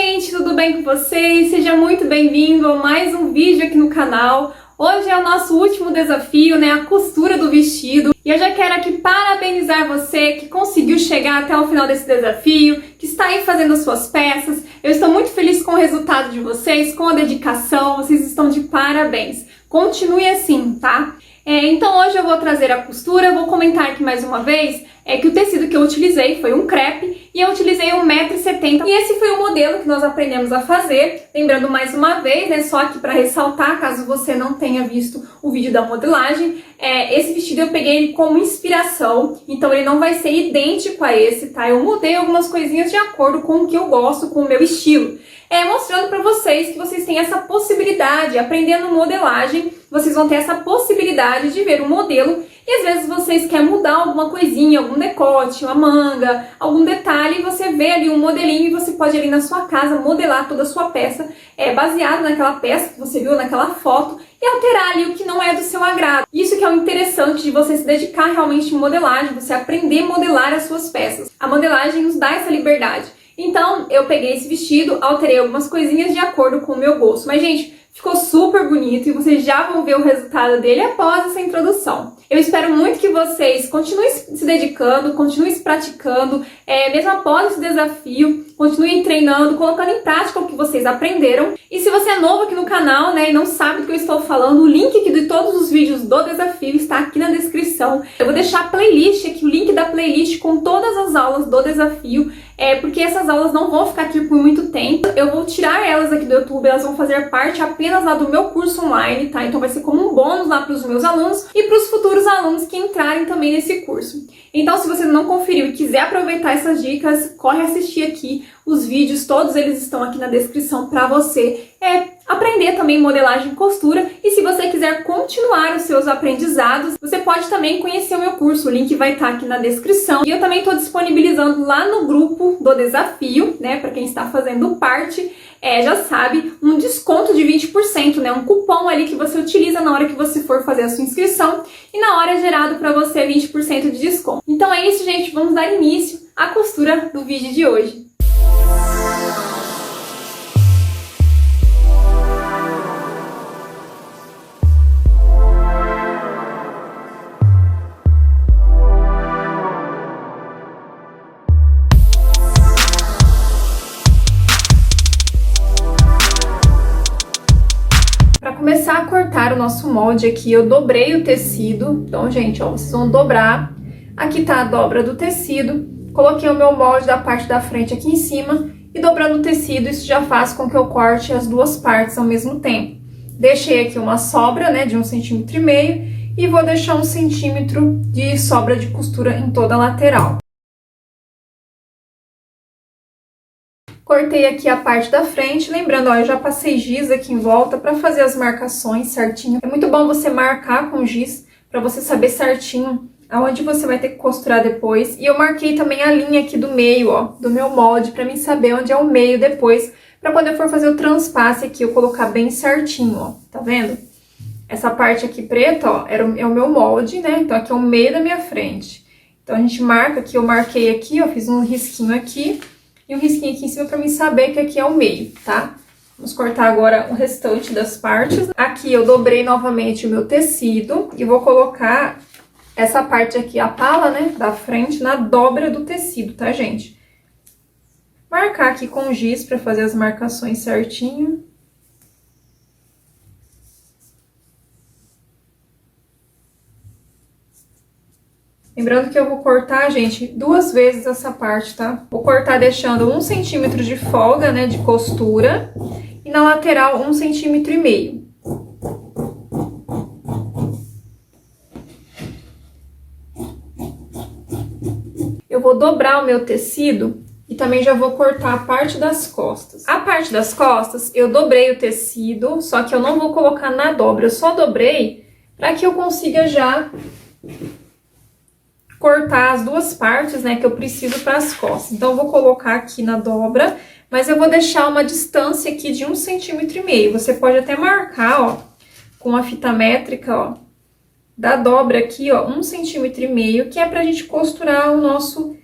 gente, tudo bem com vocês? Seja muito bem-vindo a mais um vídeo aqui no canal. Hoje é o nosso último desafio, né? A costura do vestido. E eu já quero aqui parabenizar você que conseguiu chegar até o final desse desafio, que está aí fazendo as suas peças. Eu estou muito feliz com o resultado de vocês, com a dedicação, vocês estão de parabéns. Continue assim, tá? Então hoje eu vou trazer a costura, vou comentar aqui mais uma vez que o tecido que eu utilizei foi um crepe e eu utilizei 1,70 m e esse foi o modelo que nós aprendemos a fazer. Lembrando mais uma vez, né, só aqui para ressaltar, caso você não tenha visto o vídeo da modelagem, esse vestido eu peguei ele como inspiração, então ele não vai ser idêntico a esse, tá? Eu mudei algumas coisinhas de acordo com o que eu gosto, com o meu estilo. Mostrando para vocês que vocês têm essa possibilidade, aprendendo modelagem, vocês vão ter essa possibilidade de ver um modelo e às vezes vocês querem mudar alguma coisinha, algum decote, uma manga, algum detalhe, e você vê ali um modelinho e você pode ali na sua casa modelar toda a sua peça, baseado naquela peça que você viu naquela foto e alterar ali o que não é do seu agrado. Isso que é o interessante de você se dedicar realmente em modelagem, você aprender a modelar as suas peças. A modelagem nos dá essa liberdade. Então, eu peguei esse vestido, alterei algumas coisinhas de acordo com o meu gosto. Mas, gente, ficou super bonito e vocês já vão ver o resultado dele após essa introdução. Eu espero muito que vocês continuem se dedicando, continuem se praticando, mesmo após esse desafio, continuem treinando, colocando em prática o que vocês aprenderam. E se você é novo aqui no canal, né, e não sabe do que eu estou falando, o link aqui de todos os vídeos do desafio está aqui na descrição. Eu vou deixar a playlist aqui, o link da playlist com todas as aulas do desafio, porque essas aulas não vão ficar aqui por muito tempo. Eu vou tirar elas aqui do YouTube, elas vão fazer parte apenas lá do meu curso online, tá? Então vai ser como um bônus lá para os meus alunos e para os futuros alunos que entrarem também nesse curso. Então, se você não conferiu e quiser aproveitar essas dicas, corre assistir aqui os vídeos, todos eles estão aqui na descrição para você aprender também modelagem e costura. E se você quiser continuar os seus aprendizados, você pode também conhecer o meu curso, o link vai estar aqui na descrição. E eu também estou disponibilizando lá no grupo do desafio, né, para quem está fazendo parte, já sabe, um desconto de 20%, né, um cupom ali que você utiliza na hora que você for fazer a sua inscrição e na hora é gerado para você 20% de desconto. Então é isso, gente, vamos dar início à costura do vídeo de hoje. Começar a cortar o nosso molde aqui, eu dobrei o tecido, então, gente, ó, vocês vão dobrar, aqui tá a dobra do tecido, coloquei o meu molde da parte da frente aqui em cima, e dobrando o tecido, isso já faz com que eu corte as duas partes ao mesmo tempo. Deixei aqui uma sobra, né, de 1,5 cm, e vou deixar 1 cm de sobra de costura em toda a lateral. Cortei aqui a parte da frente, lembrando, ó, eu já passei giz aqui em volta para fazer as marcações certinho. É muito bom você marcar com giz para você saber certinho aonde você vai ter que costurar depois. E eu marquei também a linha aqui do meio, ó, do meu molde, para mim saber onde é o meio depois, para quando eu for fazer o transpasse aqui, eu colocar bem certinho, ó, tá vendo? Essa parte aqui preta, ó, é o meu molde, né? Então aqui é o meio da minha frente. Então a gente marca aqui, eu marquei aqui, ó, fiz um risquinho aqui. E um risquinho aqui em cima para mim saber que aqui é o meio, tá? Vamos cortar agora o restante das partes. Aqui eu dobrei novamente o meu tecido e vou colocar essa parte aqui, a pala, né, da frente, na dobra do tecido, tá, gente? Marcar aqui com giz para fazer as marcações certinho. Lembrando que eu vou cortar, gente, 2 vezes essa parte, tá? Vou cortar deixando 1 cm de folga, né, de costura, e na lateral 1,5 cm. Eu vou dobrar o meu tecido e também já vou cortar a parte das costas. A parte das costas, eu dobrei o tecido, só que eu não vou colocar na dobra, eu só dobrei para que eu consiga já cortar as duas partes, né, que eu preciso para as costas. Então, eu vou colocar aqui na dobra, mas eu vou deixar uma distância aqui de 1,5 cm. Você pode até marcar, ó, com a fita métrica, ó, da dobra aqui, ó, 1,5 cm, que é pra gente costurar o nosso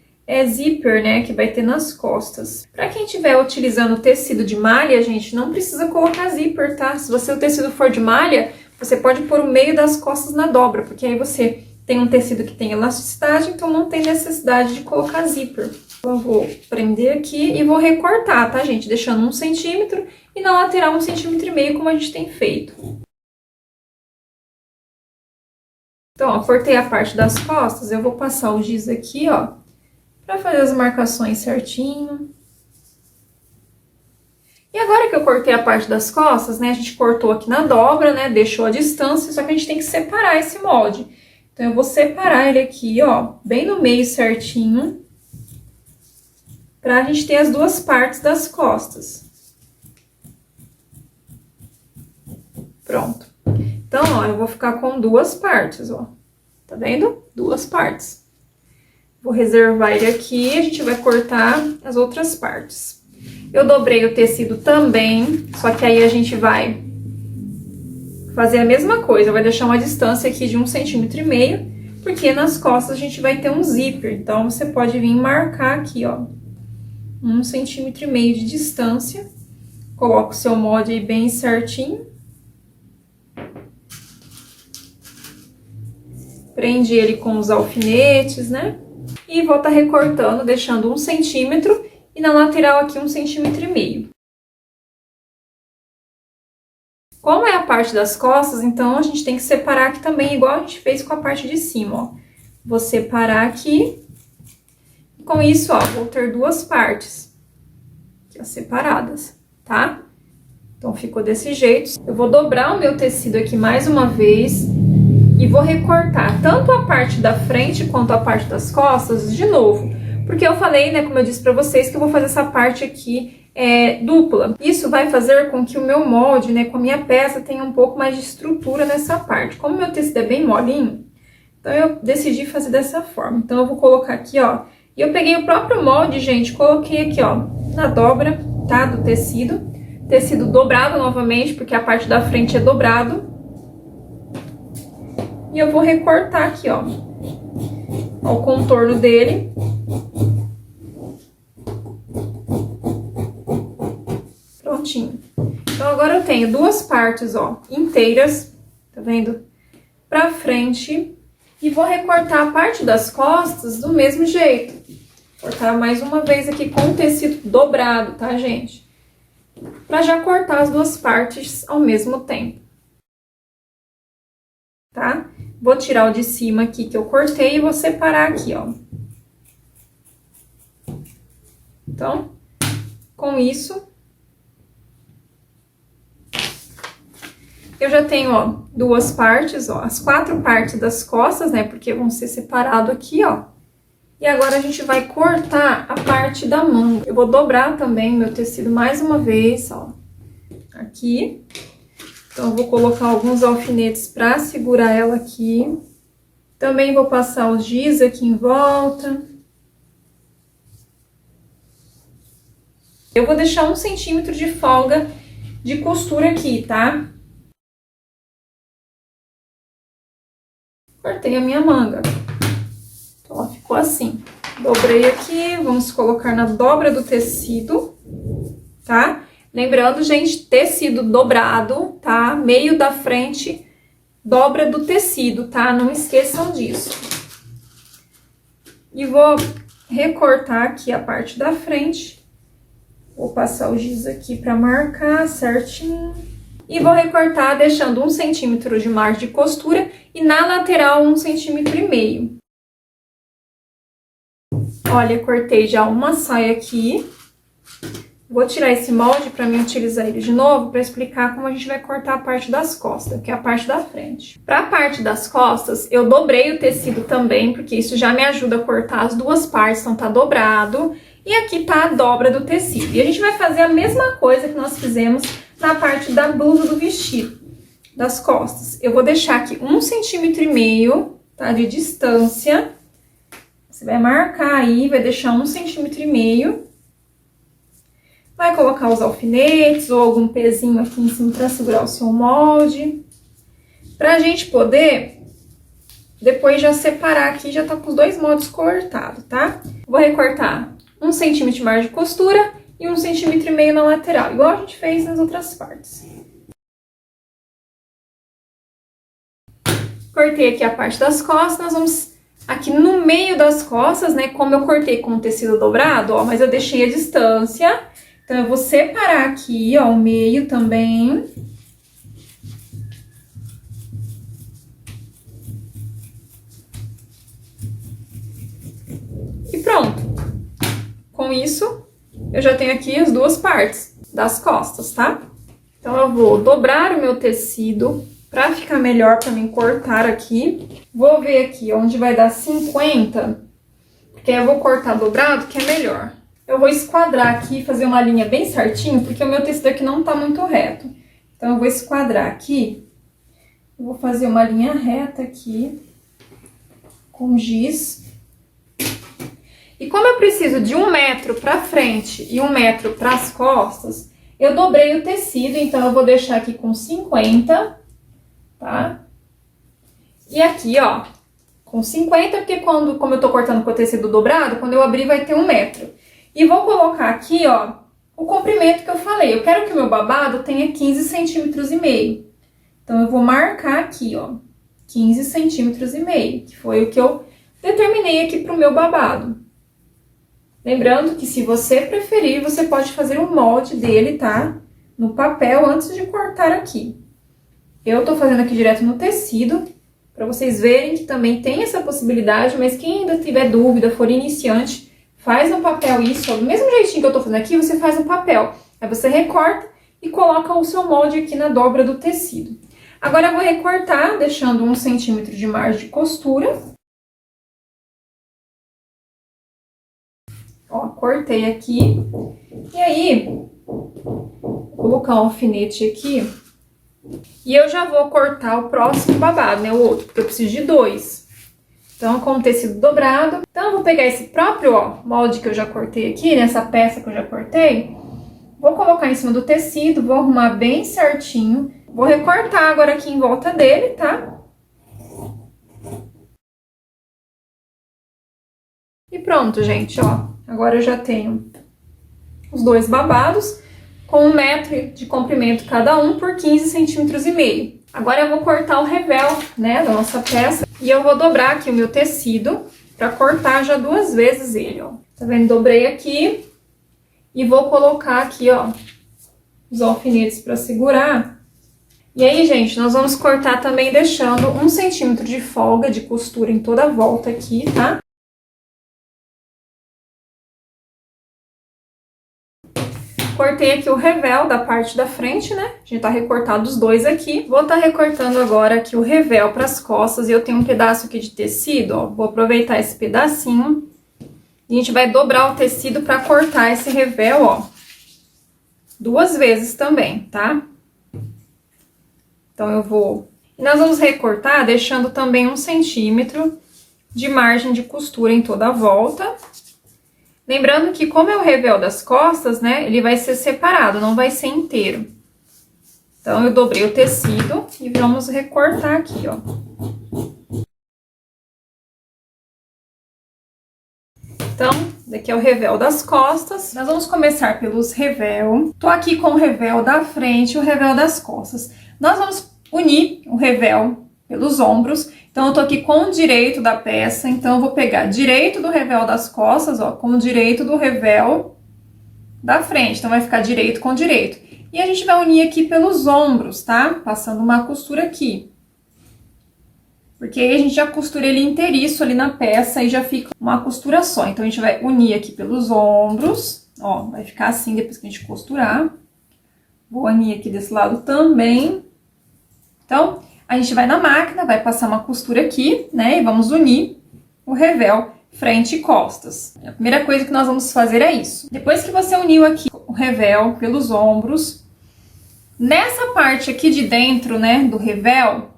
zíper, né, que vai ter nas costas. Para quem estiver utilizando tecido de malha, gente, não precisa colocar zíper, tá? Se o tecido for de malha, você pode pôr o meio das costas na dobra, porque aí você tem um tecido que tem elasticidade, então não tem necessidade de colocar zíper. Então, eu vou prender aqui e vou recortar, tá, gente? Deixando 1 centímetro e na lateral 1,5 centímetros, como a gente tem feito. Então, ó, cortei a parte das costas, eu vou passar o giz aqui, ó, pra fazer as marcações certinho. E agora que eu cortei a parte das costas, né, a gente cortou aqui na dobra, né, deixou a distância, só que a gente tem que separar esse molde. Então, eu vou separar ele aqui, ó, bem no meio certinho, pra gente ter as duas partes das costas. Pronto. Então, ó, eu vou ficar com 2 partes, ó. Tá vendo? 2 partes. Vou reservar ele aqui e a gente vai cortar as outras partes. Eu dobrei o tecido também, só que aí a gente vai fazer a mesma coisa. Vai deixar uma distância aqui de 1,5 centímetros, porque nas costas a gente vai ter um zíper. Então, você pode vir marcar aqui, ó, 1,5 centímetros de distância. Coloca o seu molde aí bem certinho. Prende ele com os alfinetes, né? E vou estar recortando, deixando 1 centímetro e na lateral aqui 1,5 centímetros. Como é a parte das costas, então a gente tem que separar aqui também, igual a gente fez com a parte de cima, ó. Vou separar aqui. Com isso, ó, vou ter 2 partes aqui, ó, separadas, tá? Então, ficou desse jeito. Eu vou dobrar o meu tecido aqui mais uma vez e vou recortar tanto a parte da frente quanto a parte das costas de novo. Porque eu falei, né, como eu disse pra vocês, que eu vou fazer essa parte aqui dupla. Isso vai fazer com que o meu molde, né, com a minha peça, tenha um pouco mais de estrutura nessa parte. Como o meu tecido é bem molinho, então eu decidi fazer dessa forma. Então, eu vou colocar aqui, ó. E eu peguei o próprio molde, gente, coloquei aqui, ó, na dobra, tá, do tecido. Tecido dobrado novamente, porque a parte da frente é dobrado. E eu vou recortar aqui, ó, o contorno dele. Prontinho. Então, agora eu tenho 2 partes, ó, inteiras, tá vendo? Pra frente. E vou recortar a parte das costas do mesmo jeito. Cortar mais uma vez aqui com o tecido dobrado, tá, gente? Pra já cortar as 2 partes ao mesmo tempo. Tá? Vou tirar o de cima aqui que eu cortei e vou separar aqui, ó. Então, com isso, eu já tenho, ó, 2 partes, ó, as 4 partes das costas, né, porque vão ser separado aqui, ó. E agora a gente vai cortar a parte da manga. Eu vou dobrar também meu tecido mais uma vez, ó, aqui. Então, eu vou colocar alguns alfinetes pra segurar ela aqui. Também vou passar o giz aqui em volta. Eu vou deixar 1 centímetro de folga de costura aqui, tá? Cortei a minha manga. Então, ó, ficou assim. Dobrei aqui, vamos colocar na dobra do tecido, tá? Lembrando, gente, tecido dobrado, tá? Meio da frente, dobra do tecido, tá? Não esqueçam disso. E vou recortar aqui a parte da frente. Vou passar o giz aqui pra marcar certinho. E vou recortar deixando 1 centímetro de margem de costura e na lateral 1,5 centímetros. Olha, cortei já uma saia aqui. Vou tirar esse molde para mim utilizar ele de novo para explicar como a gente vai cortar a parte das costas, que é a parte da frente. Para a parte das costas, eu dobrei o tecido também, porque isso já me ajuda a cortar as 2 partes, então tá dobrado. E aqui tá a dobra do tecido. E a gente vai fazer a mesma coisa que nós fizemos na parte da blusa do vestido, das costas. Eu vou deixar aqui 1,5 centímetro, tá, de distância. Você vai marcar aí, vai deixar 1,5 centímetro. Vai colocar os alfinetes ou algum pezinho aqui em cima para segurar o seu molde. Pra gente poder depois já separar aqui, já tá com os dois moldes cortados, tá? Vou recortar 1 centímetro de margem de costura e 1,5 centímetro na lateral, igual a gente fez nas outras partes. Cortei aqui a parte das costas, nós vamos aqui no meio das costas, né? Como eu cortei com o tecido dobrado, ó, mas eu deixei a distância. Então, eu vou separar aqui, ó, o meio também. E pronto. Com isso, eu já tenho aqui as duas partes das costas, tá? Então, eu vou dobrar o meu tecido pra ficar melhor pra mim cortar aqui. Vou ver aqui onde vai dar 50, porque eu vou cortar dobrado, que é melhor. Eu vou esquadrar aqui, fazer uma linha bem certinho, porque o meu tecido aqui não tá muito reto. Então, eu vou esquadrar aqui. Eu vou fazer uma linha reta aqui, com giz. E como eu preciso de 1 metro pra frente e 1 metro pras costas, eu dobrei o tecido, então eu vou deixar aqui com 50, tá? E aqui, ó, com 50, porque como eu tô cortando com o tecido dobrado, quando eu abrir vai ter 1 metro. E vou colocar aqui, ó, o comprimento que eu falei. Eu quero que o meu babado tenha 15,5 centímetros. Então, eu vou marcar aqui, ó, 15,5 centímetros, que foi o que eu determinei aqui pro meu babado. Lembrando que se você preferir, você pode fazer um molde dele, tá? No papel antes de cortar aqui. Eu tô fazendo aqui direto no tecido, pra vocês verem que também tem essa possibilidade, mas quem ainda tiver dúvida, for iniciante, faz no papel isso, ó, do mesmo jeitinho que eu tô fazendo aqui, você faz no papel. Aí você recorta e coloca o seu molde aqui na dobra do tecido. Agora eu vou recortar, deixando 1 centímetro de margem de costura. Ó, cortei aqui. E aí, vou colocar um alfinete aqui. E eu já vou cortar o próximo babado, né, o outro, porque eu preciso de 2. Então, com o tecido dobrado. Então, eu vou pegar esse próprio, ó, molde que eu já cortei aqui, nessa peça que eu já cortei. Vou colocar em cima do tecido, vou arrumar bem certinho. Vou recortar agora aqui em volta dele, tá? E pronto, gente, ó. Agora eu já tenho os dois babados com 1 metro de comprimento cada um por 15,5 centímetros. Agora eu vou cortar o revel, né, da nossa peça. E eu vou dobrar aqui o meu tecido pra cortar já 2 vezes ele, ó. Tá vendo? Dobrei aqui e vou colocar aqui, ó, os alfinetes pra segurar. E aí, gente, nós vamos cortar também deixando 1 centímetro de folga de costura em toda a volta aqui, tá? Cortei aqui o revel da parte da frente, né? A gente tá recortado os dois aqui. Vou tá recortando agora aqui o revel pras costas. E eu tenho um pedaço aqui de tecido, ó. Vou aproveitar esse pedacinho. E a gente vai dobrar o tecido pra cortar esse revel, ó. 2 vezes também, tá? Então, eu vou... E nós vamos recortar deixando também 1 centímetro de margem de costura em toda a volta. Lembrando que como é o revel das costas, né, ele vai ser separado, não vai ser inteiro. Então, eu dobrei o tecido e vamos recortar aqui, ó. Então, daqui é o revel das costas. Nós vamos começar pelos revel. Tô aqui com o revel da frente e o revel das costas. Nós vamos unir o revel pelos ombros. Então, eu tô aqui com o direito da peça, então eu vou pegar direito do revel das costas, ó, com o direito do revel da frente. Então, vai ficar direito com direito. E a gente vai unir aqui pelos ombros, tá? Passando uma costura aqui. Porque aí a gente já costura ele inteiriço ali na peça e já fica uma costura só. Então, a gente vai unir aqui pelos ombros, ó, vai ficar assim depois que a gente costurar. Vou unir aqui desse lado também. Então, a gente vai na máquina, vai passar uma costura aqui, né? E vamos unir o revel frente e costas. A primeira coisa que nós vamos fazer é isso. Depois que você uniu aqui o revel pelos ombros, nessa parte aqui de dentro, né, do revel,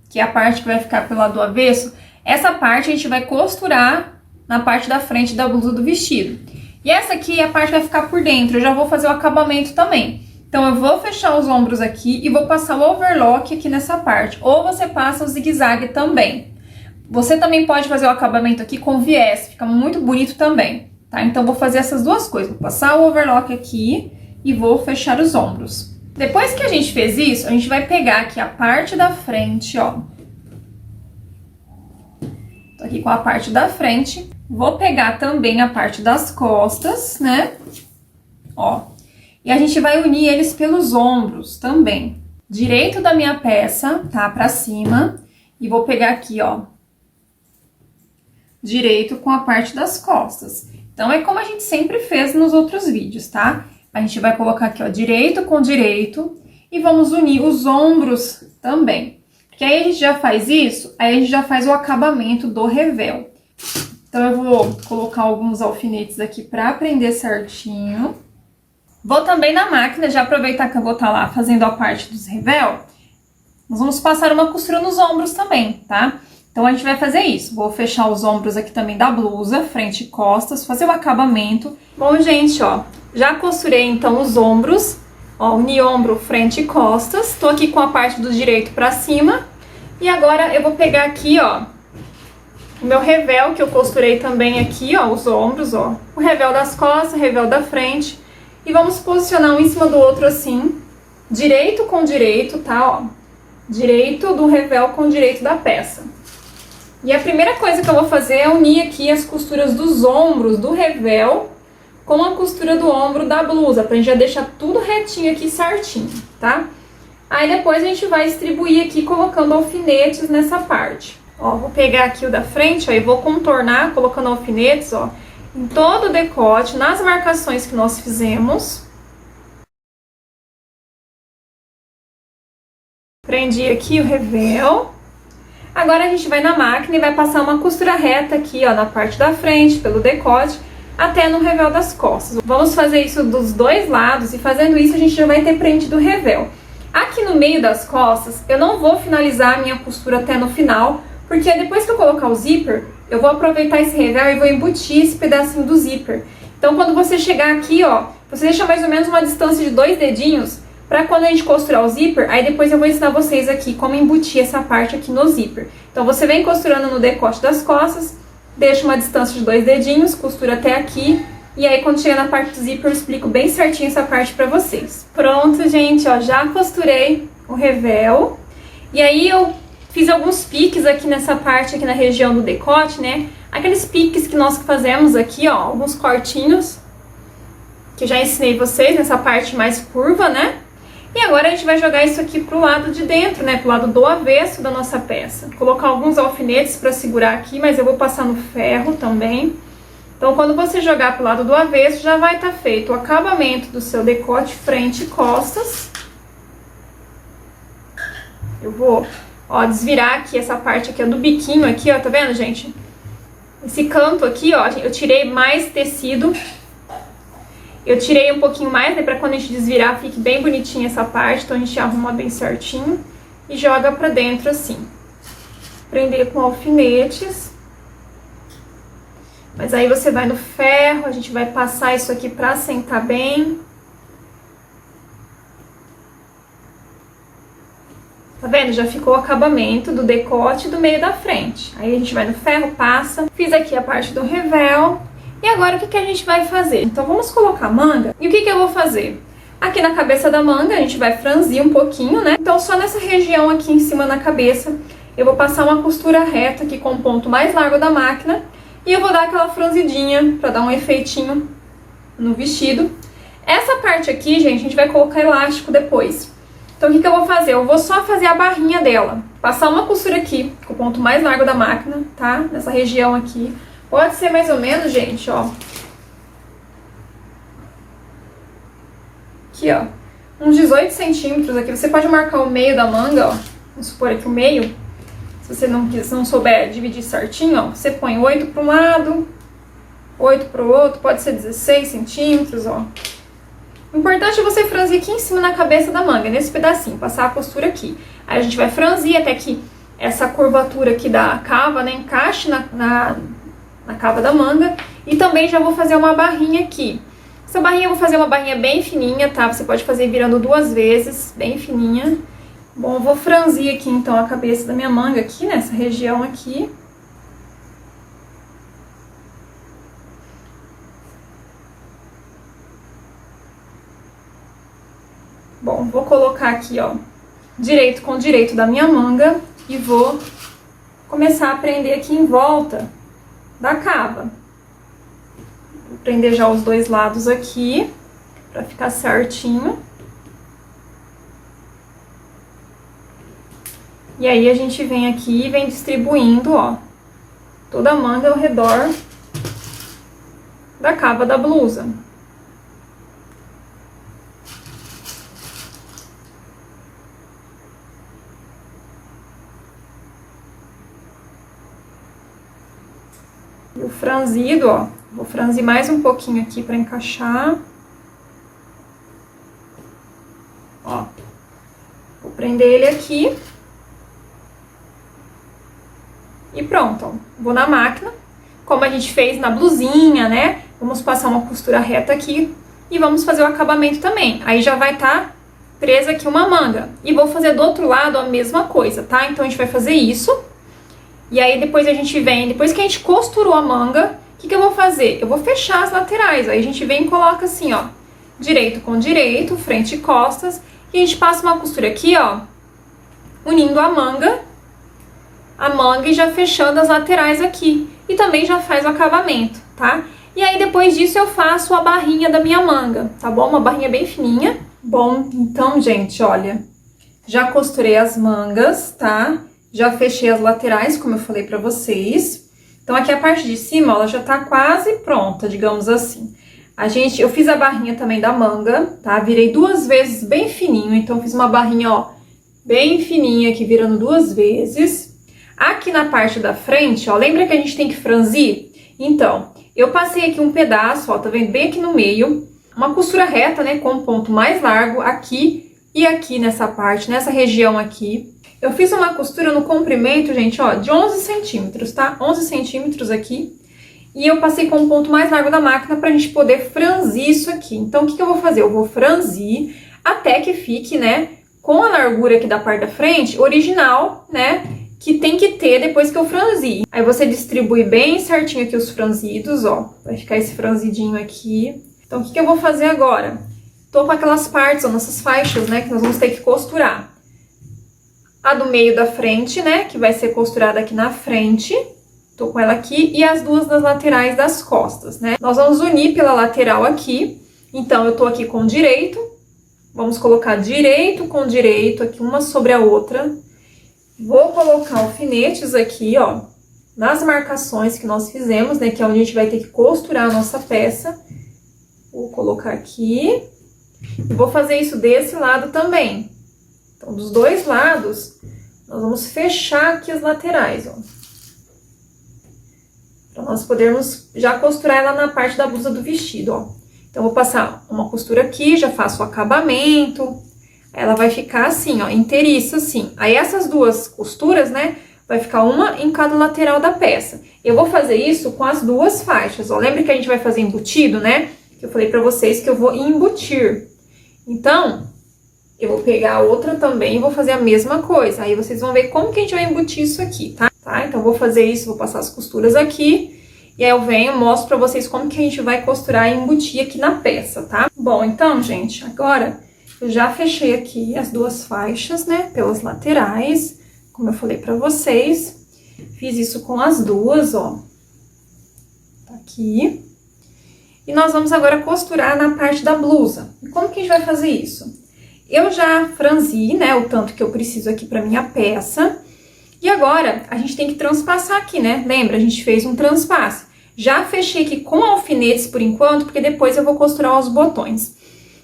que é a parte que vai ficar pelo lado do avesso, essa parte a gente vai costurar na parte da frente da blusa do vestido. E essa aqui é a parte que vai ficar por dentro, eu já vou fazer o acabamento também. Então, eu vou fechar os ombros aqui e vou passar o overlock aqui nessa parte. Ou você passa o zigue-zague também. Você também pode fazer o acabamento aqui com viés, fica muito bonito também, tá? Então, vou fazer essas duas coisas. Vou passar o overlock aqui e vou fechar os ombros. Depois que a gente fez isso, a gente vai pegar aqui a parte da frente, ó. Tô aqui com a parte da frente. Vou pegar também a parte das costas, né? Ó. E a gente vai unir eles pelos ombros também. Direito da minha peça, tá? Pra cima. E vou pegar aqui, ó. Direito com a parte das costas. Então, é como a gente sempre fez nos outros vídeos, tá? A gente vai colocar aqui, ó, direito com direito. E vamos unir os ombros também. Porque aí a gente já faz isso, aí a gente já faz o acabamento do revel. Então, eu vou colocar alguns alfinetes aqui pra prender certinho. Vou também na máquina, já aproveitar que eu vou estar lá fazendo a parte dos revel. Nós vamos passar uma costura nos ombros também, tá? Então, a gente vai fazer isso. Vou fechar os ombros aqui também da blusa, frente e costas, fazer o acabamento. Bom, gente, ó, já costurei então os ombros. Ó, uni ombro, frente e costas. Tô aqui com a parte do direito pra cima. E agora eu vou pegar aqui, ó, o meu revel, que eu costurei também aqui, ó, os ombros, ó. O revel das costas, o revel da frente. E vamos posicionar um em cima do outro assim, direito com direito, tá, ó. Direito do revel com direito da peça. E a primeira coisa que eu vou fazer é unir aqui as costuras dos ombros do revel com a costura do ombro da blusa, pra gente já deixar tudo retinho aqui certinho, tá? Aí depois a gente vai distribuir aqui colocando alfinetes nessa parte. Ó, vou pegar aqui o da frente, ó, e vou contornar colocando alfinetes, ó, em todo o decote, nas marcações que nós fizemos. Prendi aqui o revel. Agora a gente vai na máquina e vai passar uma costura reta aqui, ó, na parte da frente, pelo decote, até no revel das costas. Vamos fazer isso dos dois lados e fazendo isso a gente já vai ter prendido o revel. Aqui no meio das costas, eu não vou finalizar a minha costura até no final, porque depois que eu colocar o zíper, eu vou aproveitar esse revel e vou embutir esse pedacinho do zíper. Então, quando você chegar aqui, ó, você deixa mais ou menos uma distância de 2 dedinhos, pra quando a gente costurar o zíper, aí depois eu vou ensinar vocês aqui como embutir essa parte aqui no zíper. Então, você vem costurando no decote das costas, deixa uma distância de 2 dedinhos, costura até aqui, e aí quando chegar na parte do zíper eu explico bem certinho essa parte pra vocês. Pronto, gente, ó, já costurei o revel, e aí eu fiz alguns piques aqui nessa parte, aqui na região do decote, né? Aqueles piques que nós fazemos aqui, ó, alguns cortinhos, que eu já ensinei vocês nessa parte mais curva, né? E agora a gente vai jogar isso aqui pro lado de dentro, né? Pro lado do avesso da nossa peça. Vou colocar alguns alfinetes pra segurar aqui, mas eu vou passar no ferro também. Então, quando você jogar pro lado do avesso, já vai estar feito o acabamento do seu decote frente e costas. Eu vou, ó, desvirar aqui essa parte aqui, ó, do biquinho aqui, ó, tá vendo, gente? Esse canto aqui, ó, eu tirei mais tecido. Eu tirei um pouquinho mais, né, pra quando a gente desvirar fique bem bonitinha essa parte, então a gente arruma bem certinho e joga pra dentro assim. Prender com alfinetes. Mas aí você vai no ferro, a gente vai passar isso aqui pra assentar bem. Tá vendo? Já ficou o acabamento do decote e do meio da frente. Aí a gente vai no ferro, passa. Fiz aqui a parte do revel. E agora o que a gente vai fazer? Então vamos colocar a manga. E o que eu vou fazer? Aqui na cabeça da manga a gente vai franzir um pouquinho, né? Então só nessa região aqui em cima na cabeça eu vou passar uma costura reta aqui com o ponto mais largo da máquina. E eu vou dar aquela franzidinha pra dar um efeitinho no vestido. Essa parte aqui, gente, a gente vai colocar elástico depois. Então o que eu vou fazer? Eu vou só fazer a barrinha dela. Passar uma costura aqui com o ponto mais largo da máquina, tá? Nessa região aqui. Pode ser mais ou menos, gente, ó. Aqui, ó. Uns 18 centímetros aqui. Você pode marcar o meio da manga, ó. Vamos supor aqui o meio. Se você não souber dividir certinho, ó. Você põe 8 para um lado, 8 para o outro. Pode ser 16 centímetros, ó. O importante é você franzir aqui em cima na cabeça da manga, nesse pedacinho. Passar a costura aqui. Aí a gente vai franzir até que essa curvatura aqui da cava, né, encaixe na cava da manga. E também já vou fazer uma barrinha aqui. Essa barrinha eu vou fazer uma barrinha bem fininha, tá? Você pode fazer virando 2 vezes, bem fininha. Bom, eu vou franzir aqui então a cabeça da minha manga aqui, nessa região aqui. Bom, vou colocar aqui, ó, direito com direito da minha manga e vou começar a prender aqui em volta da cava. Vou prender já os dois lados aqui, pra ficar certinho. E aí a gente vem aqui e vem distribuindo, ó, toda a manga ao redor da cava da blusa. E o franzido, ó, vou franzir mais um pouquinho aqui pra encaixar. Ó, vou prender ele aqui. E pronto, ó. Vou na máquina, como a gente fez na blusinha, né? Vamos passar uma costura reta aqui e vamos fazer o acabamento também. Aí já vai estar presa aqui uma manga. E vou fazer do outro lado a mesma coisa, tá? Então a gente vai fazer isso. E aí depois a gente vem, depois que a gente costurou a manga, o que eu vou fazer? Eu vou fechar as laterais. Aí a gente vem e coloca assim, ó, direito com direito, frente e costas. E a gente passa uma costura aqui, ó, unindo a manga e já fechando as laterais aqui. E também já faz o acabamento, tá? E aí depois disso eu faço a barrinha da minha manga, tá bom? Uma barrinha bem fininha. Bom, então, gente, olha, já costurei as mangas, tá? Já fechei as laterais, como eu falei pra vocês. Então aqui a parte de cima, ela já tá quase pronta, digamos assim. Eu fiz a barrinha também da manga, tá? Virei 2 vezes bem fininho, então fiz uma barrinha, ó, bem fininha aqui, virando 2 vezes. Aqui na parte da frente, ó, lembra que a gente tem que franzir? Então, eu passei aqui um pedaço, ó, tá vendo? Bem aqui no meio, uma costura reta, né, com um ponto mais largo aqui e aqui nessa parte, nessa região aqui. Eu fiz uma costura no comprimento, gente, ó, de 11 centímetros, tá? 11 centímetros aqui. E eu passei com um ponto mais largo da máquina pra gente poder franzir isso aqui. Então, o que eu vou fazer? Eu vou franzir até que fique, né, com a largura aqui da parte da frente, original, né, que tem que ter depois que eu franzi. Aí você distribui bem certinho aqui os franzidos, ó. Vai ficar esse franzidinho aqui. Então, o que eu vou fazer agora? Tô com aquelas partes, ó, nossas faixas, né, que nós vamos ter que costurar. A do meio da frente, né, que vai ser costurada aqui na frente. Tô com ela aqui. E as 2 das laterais das costas, né. Nós vamos unir pela lateral aqui. Então, eu tô aqui com direito. Vamos colocar direito com direito aqui, uma sobre a outra. Vou colocar alfinetes aqui, ó, nas marcações que nós fizemos, né, que é onde a gente vai ter que costurar a nossa peça. Vou colocar aqui. E vou fazer isso desse lado também. Então, dos 2 lados, nós vamos fechar aqui as laterais, ó. Pra nós podermos já costurar ela na parte da blusa do vestido, ó. Então, vou passar uma costura aqui, já faço o acabamento. Ela vai ficar assim, ó, inteiriça assim. Aí essas 2 costuras, né, vai ficar uma em cada lateral da peça. Eu vou fazer isso com as 2 faixas, ó. Lembra que a gente vai fazer embutido, né? Que eu falei pra vocês que eu vou embutir. Então, eu vou pegar a outra também e vou fazer a mesma coisa. Aí vocês vão ver como que a gente vai embutir isso aqui, tá? Então, eu vou fazer isso, vou passar as costuras aqui. E aí eu venho, mostro pra vocês como que a gente vai costurar e embutir aqui na peça, tá? Bom, então, gente, agora eu já fechei aqui as 2 faixas, né, pelas laterais, como eu falei pra vocês. Fiz isso com as 2, ó. Tá aqui. E nós vamos agora costurar na parte da blusa. E como que a gente vai fazer isso? Eu já franzi, né, o tanto que eu preciso aqui pra minha peça. E agora, a gente tem que transpassar aqui, né? Lembra? A gente fez um transpasse. Já fechei aqui com alfinetes por enquanto, porque depois eu vou costurar os botões.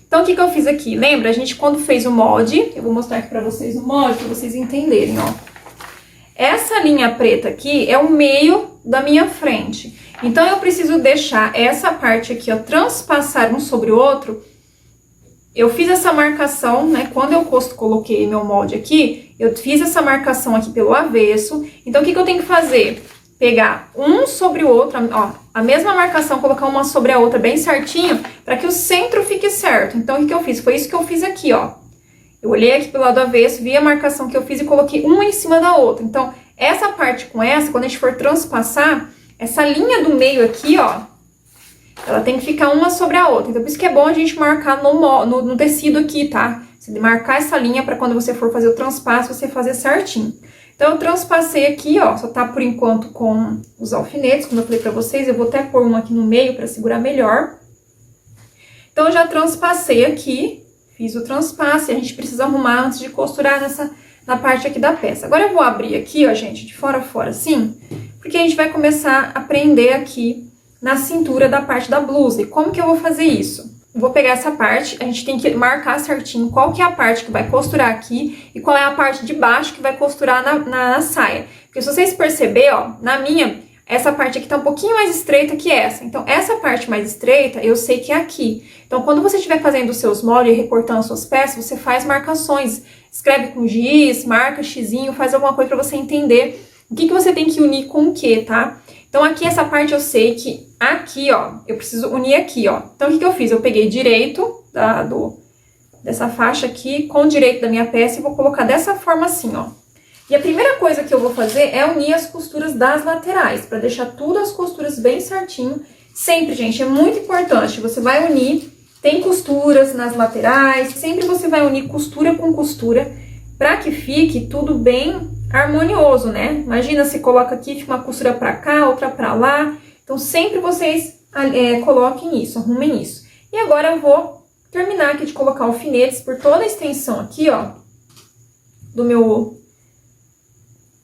Então, o que eu fiz aqui? Lembra? A gente, quando fez o molde, eu vou mostrar aqui pra vocês o molde, pra vocês entenderem, ó. Essa linha preta aqui é o meio da minha frente. Então, eu preciso deixar essa parte aqui, ó, transpassar um sobre o outro. Eu fiz essa marcação, né, quando eu coloquei meu molde aqui, eu fiz essa marcação aqui pelo avesso. Então, o que eu tenho que fazer? Pegar um sobre o outro, ó, a mesma marcação, colocar uma sobre a outra bem certinho, para que o centro fique certo. Então, o que eu fiz? Foi isso que eu fiz aqui, ó. Eu olhei aqui pelo lado avesso, vi a marcação que eu fiz e coloquei uma em cima da outra. Então, essa parte com essa, quando a gente for transpassar, essa linha do meio aqui, ó, ela tem que ficar uma sobre a outra. Então, por isso que é bom a gente marcar no tecido aqui, tá? Você marcar essa linha para quando você for fazer o transpasso, você fazer certinho. Então, eu transpassei aqui, ó, só tá por enquanto com os alfinetes, como eu falei pra vocês, eu vou até pôr um aqui no meio pra segurar melhor. Então, eu já transpassei aqui, fiz o transpasse, a gente precisa arrumar antes de costurar na parte aqui da peça. Agora, eu vou abrir aqui, ó, gente, de fora a fora, assim, porque a gente vai começar a prender aqui na cintura da parte da blusa. E como que eu vou fazer isso? Eu vou pegar essa parte, a gente tem que marcar certinho qual que é a parte que vai costurar aqui e qual é a parte de baixo que vai costurar na saia. Porque se vocês perceberem, ó, na minha, essa parte aqui tá um pouquinho mais estreita que essa. Então, essa parte mais estreita, eu sei que é aqui. Então, quando você estiver fazendo os seus moldes e recortando suas peças, você faz marcações. Escreve com giz, marca xizinho, faz alguma coisa pra você entender o que você tem que unir com o que, tá? Então, aqui essa parte eu sei que aqui, ó, eu preciso unir aqui, ó. Então, o que eu fiz? Eu peguei direito dessa faixa aqui com o direito da minha peça e vou colocar dessa forma assim, ó. E a primeira coisa que eu vou fazer é unir as costuras das laterais, pra deixar tudo as costuras bem certinho. Sempre, gente, é muito importante. Você vai unir, tem costuras nas laterais, sempre você vai unir costura com costura pra que fique tudo bem harmonioso, né? Imagina se coloca aqui, fica uma costura pra cá, outra pra lá. Então, sempre vocês coloquem isso, arrumem isso. E agora eu vou terminar aqui de colocar alfinetes por toda a extensão aqui, ó,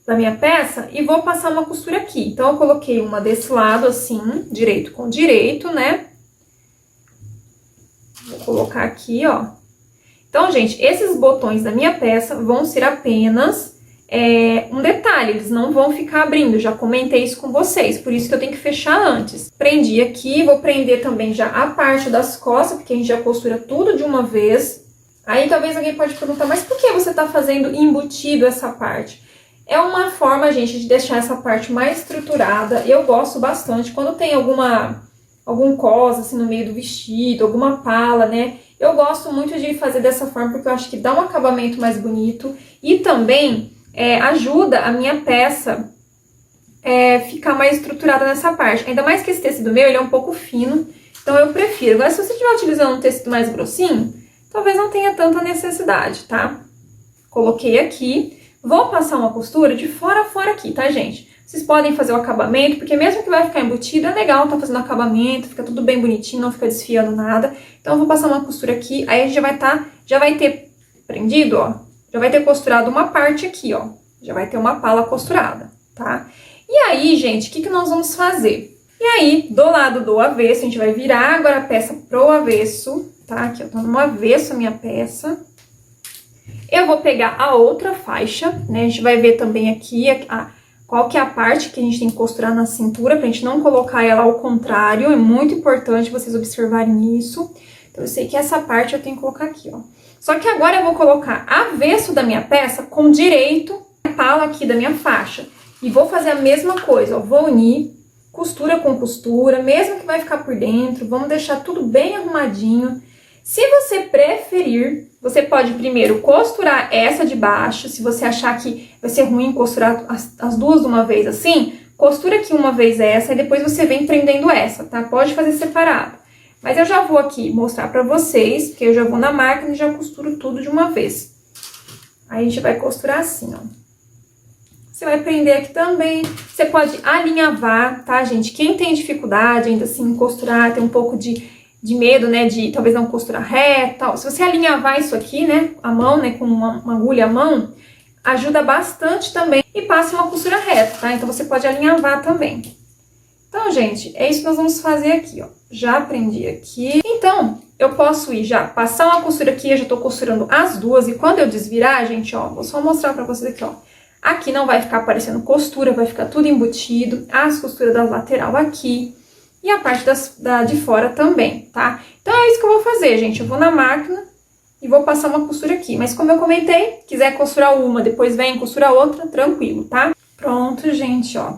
da minha peça e vou passar uma costura aqui. Então, eu coloquei uma desse lado, assim, direito com direito, né? Vou colocar aqui, ó. Então, gente, esses botões da minha peça vão ser apenas um detalhe, eles não vão ficar abrindo, já comentei isso com vocês, por isso que eu tenho que fechar antes. Prendi aqui, vou prender também já a parte das costas, porque a gente já costura tudo de uma vez. Aí talvez alguém pode perguntar, mas por que você tá fazendo embutido essa parte? É uma forma, gente, de deixar essa parte mais estruturada. Eu gosto bastante, quando tem algum cos assim no meio do vestido, alguma pala, né? Eu gosto muito de fazer dessa forma, porque eu acho que dá um acabamento mais bonito e também ajuda a minha peça ficar mais estruturada nessa parte. Ainda mais que esse tecido meu, ele é um pouco fino, então eu prefiro. Agora, se você estiver utilizando um tecido mais grossinho, talvez não tenha tanta necessidade, tá? Coloquei aqui. Vou passar uma costura de fora a fora aqui, tá, gente? Vocês podem fazer o acabamento, porque mesmo que vai ficar embutido, é legal tá fazendo acabamento, fica tudo bem bonitinho, não fica desfiando nada. Então, eu vou passar uma costura aqui, aí a gente já vai ter prendido, ó, já vai ter costurado uma parte aqui, ó. Já vai ter uma pala costurada, tá? E aí, gente, o que nós vamos fazer? E aí, do lado do avesso, a gente vai virar agora a peça pro avesso, tá? Aqui, eu tô no avesso a minha peça. Eu vou pegar a outra faixa, né? A gente vai ver também aqui qual que é a parte que a gente tem que costurar na cintura, pra gente não colocar ela ao contrário. É muito importante vocês observarem isso. Então, eu sei que essa parte eu tenho que colocar aqui, ó. Só que agora eu vou colocar avesso da minha peça com direito a pala aqui da minha faixa. E vou fazer a mesma coisa, ó. Vou unir costura com costura, mesmo que vai ficar por dentro. Vamos deixar tudo bem arrumadinho. Se você preferir, você pode primeiro costurar essa de baixo. Se você achar que vai ser ruim costurar as duas de uma vez assim, costura aqui uma vez essa e depois você vem prendendo essa, tá? Pode fazer separado. Mas eu já vou aqui mostrar pra vocês, porque eu já vou na máquina e já costuro tudo de uma vez. Aí a gente vai costurar assim, ó. Você vai prender aqui também. Você pode alinhavar, tá, gente? Quem tem dificuldade ainda assim em costurar, tem um pouco de medo, né, de talvez não costurar reta. Se você alinhavar isso aqui, né, a mão, né, com uma agulha à mão, ajuda bastante também. E passa uma costura reta, tá? Então, você pode alinhavar também. Então, gente, é isso que nós vamos fazer aqui, ó. Já prendi aqui. Então, eu posso ir já passar uma costura aqui, eu já tô costurando as duas. E quando eu desvirar, gente, ó, vou só mostrar pra vocês aqui, ó. Aqui não vai ficar aparecendo costura, vai ficar tudo embutido. As costuras da lateral aqui. E a parte de fora também, tá? Então, é isso que eu vou fazer, gente. Eu vou na máquina e vou passar uma costura aqui. Mas como eu comentei, quiser costurar uma, depois vem costurar outra, tranquilo, tá? Pronto, gente, ó.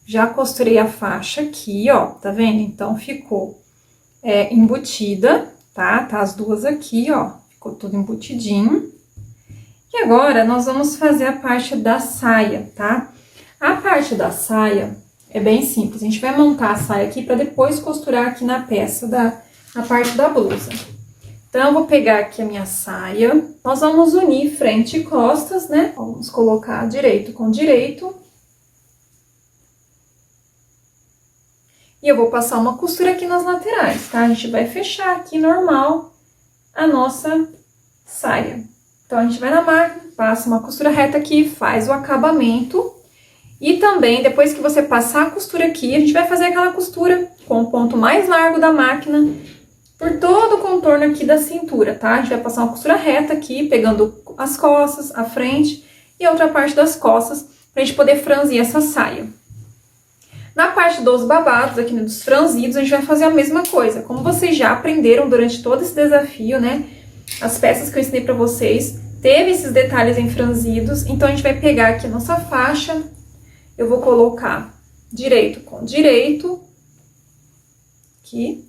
Já costurei a faixa aqui, ó. Tá vendo? Então, ficou embutida, tá? Tá as duas aqui, ó. Ficou tudo embutidinho. E agora, nós vamos fazer a parte da saia, tá? A parte da saia é bem simples. A gente vai montar a saia aqui pra depois costurar aqui na peça, na parte da blusa. Então, eu vou pegar aqui a minha saia. Nós vamos unir frente e costas, né? Vamos colocar direito com direito. E eu vou passar uma costura aqui nas laterais, tá? A gente vai fechar aqui normal a nossa saia. Então, a gente vai na máquina, passa uma costura reta aqui, faz o acabamento. E também, depois que você passar a costura aqui, a gente vai fazer aquela costura com o ponto mais largo da máquina por todo o contorno aqui da cintura, tá? A gente vai passar uma costura reta aqui, pegando as costas, a frente e a outra parte das costas, pra gente poder franzir essa saia. Na parte dos babados, aqui dos franzidos, a gente vai fazer a mesma coisa. Como vocês já aprenderam durante todo esse desafio, né? As peças que eu ensinei pra vocês, teve esses detalhes em franzidos. Então, a gente vai pegar aqui a nossa faixa. Eu vou colocar direito com direito. Aqui.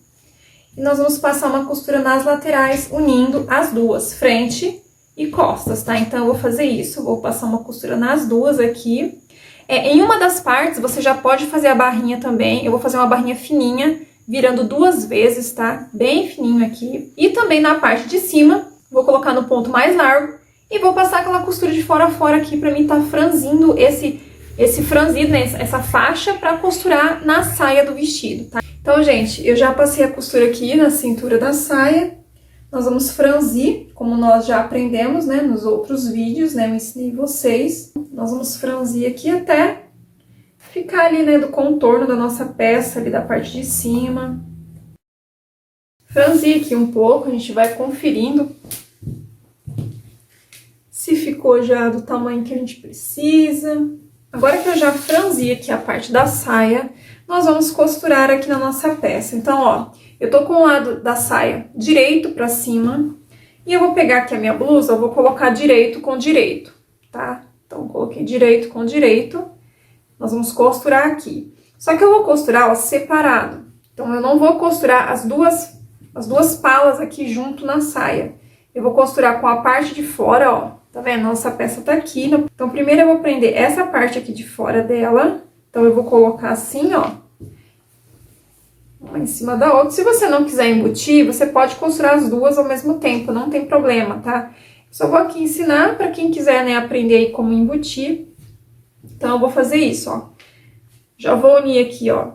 E nós vamos passar uma costura nas laterais, unindo as duas, frente e costas, tá? Então, eu vou fazer isso. Vou passar uma costura nas duas aqui. Em uma das partes, você já pode fazer a barrinha também. Eu vou fazer uma barrinha fininha, virando 2 vezes, tá? Bem fininho aqui. E também na parte de cima, vou colocar no ponto mais largo e vou passar aquela costura de fora a fora aqui pra mim tá franzindo esse franzido, né? Essa faixa pra costurar na saia do vestido, tá? Então, gente, eu já passei a costura aqui na cintura da saia. Nós vamos franzir, como nós já aprendemos, né, nos outros vídeos, né, eu ensinei vocês. Nós vamos franzir aqui até ficar ali, né, do contorno da nossa peça, ali da parte de cima. Franzir aqui um pouco, a gente vai conferindo se ficou já do tamanho que a gente precisa. Agora que eu já franzi aqui a parte da saia, nós vamos costurar aqui na nossa peça. Então, ó, eu tô com o lado da saia direito pra cima. E eu vou pegar aqui a minha blusa, eu vou colocar direito com direito, tá? Então, coloquei direito com direito. Nós vamos costurar aqui. Só que eu vou costurar, ó, separado. Então, eu não vou costurar as duas palas aqui junto na saia. Eu vou costurar com a parte de fora, ó. Tá vendo? Nossa peça tá aqui. Então, primeiro eu vou prender essa parte aqui de fora dela. Então, eu vou colocar assim, ó. Uma em cima da outra. Se você não quiser embutir, você pode costurar as duas ao mesmo tempo, não tem problema, tá? Só vou aqui ensinar pra quem quiser, né, aprender aí como embutir. Então, eu vou fazer isso, ó. Já vou unir aqui, ó,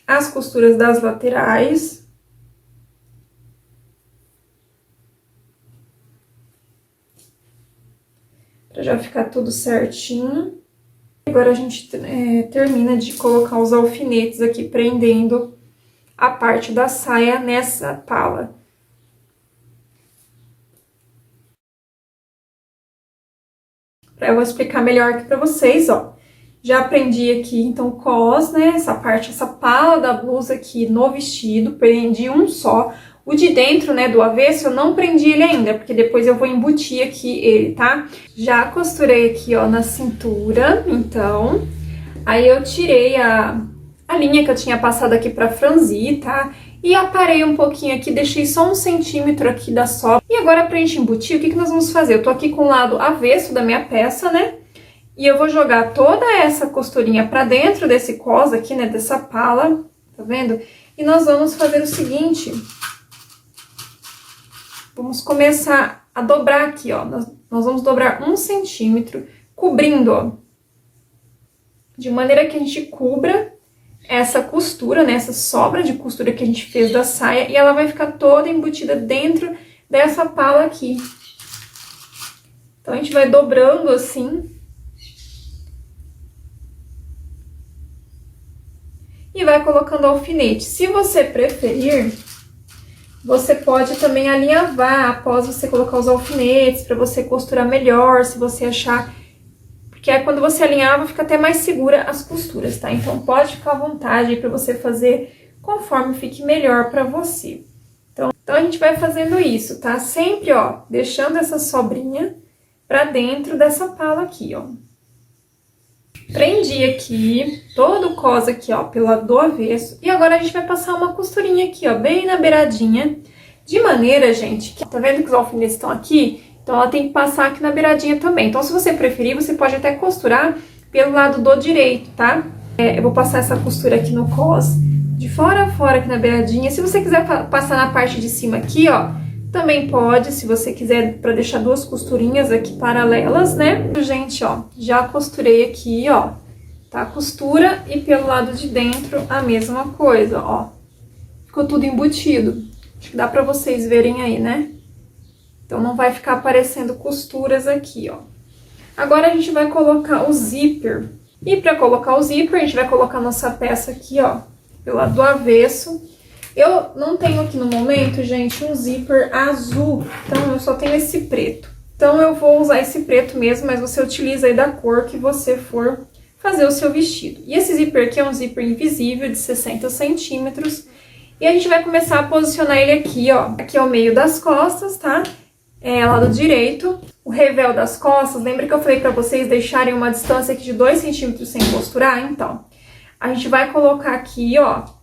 as costuras das laterais. Pra já ficar tudo certinho. Agora, a gente termina de colocar os alfinetes aqui, prendendo a parte da saia nessa pala. Eu vou explicar melhor aqui pra vocês, ó. Já prendi aqui, então, cos, né, essa pala da blusa aqui no vestido, prendi um só. O de dentro, né, do avesso, eu não prendi ele ainda, porque depois eu vou embutir aqui ele, tá? Já costurei aqui, ó, na cintura, então, aí eu tirei a linha que eu tinha passado aqui pra franzir, tá? E aparei um pouquinho aqui, deixei só 1 centímetro aqui da sobra. E agora, pra gente embutir, o que nós vamos fazer? Eu tô aqui com o lado avesso da minha peça, né? E eu vou jogar toda essa costurinha pra dentro desse cos aqui, né, dessa pala, tá vendo? E nós vamos fazer o seguinte... Vamos começar a dobrar aqui, ó. Nós vamos dobrar 1 centímetro, cobrindo, ó. De maneira que a gente cubra essa costura, né? Essa sobra de costura que a gente fez da saia. E ela vai ficar toda embutida dentro dessa pala aqui. Então, a gente vai dobrando assim. E vai colocando alfinete. Se você preferir... Você pode também alinhavar após você colocar os alfinetes, para você costurar melhor, se você achar... Porque aí quando você alinhava, fica até mais segura as costuras, tá? Então, pode ficar à vontade aí para você fazer conforme fique melhor para você. Então, a gente vai fazendo isso, tá? Sempre, ó, deixando essa sobrinha para dentro dessa pala aqui, ó. Prendi aqui, todo o cos aqui, ó, pelo lado do avesso. E agora a gente vai passar uma costurinha aqui, ó, bem na beiradinha. De maneira, gente, que tá vendo que os alfinetes estão aqui? Então, ela tem que passar aqui na beiradinha também. Então, se você preferir, você pode até costurar pelo lado do direito, tá? Eu vou passar essa costura aqui no cos, de fora a fora aqui na beiradinha. Se você quiser passar na parte de cima aqui, ó, Também pode, se você quiser, para deixar duas costurinhas aqui paralelas, né? Gente, ó, já costurei aqui, ó, tá? A costura e pelo lado de dentro a mesma coisa, ó. Ficou tudo embutido. Acho que dá pra vocês verem aí, né? Então, não vai ficar aparecendo costuras aqui, ó. Agora, a gente vai colocar o zíper. E pra colocar o zíper, a gente vai colocar nossa peça aqui, ó, pelo lado do avesso. Eu não tenho aqui no momento, gente, um zíper azul, então eu só tenho esse preto. Então, eu vou usar esse preto mesmo, mas você utiliza aí da cor que você for fazer o seu vestido. E esse zíper aqui é um zíper invisível de 60 centímetros. E a gente vai começar a posicionar ele aqui, ó. Aqui é o meio das costas, tá? É lado direito. O revel das costas, lembra que eu falei pra vocês deixarem uma distância aqui de 2 centímetros sem costurar? Então, a gente vai colocar aqui, ó,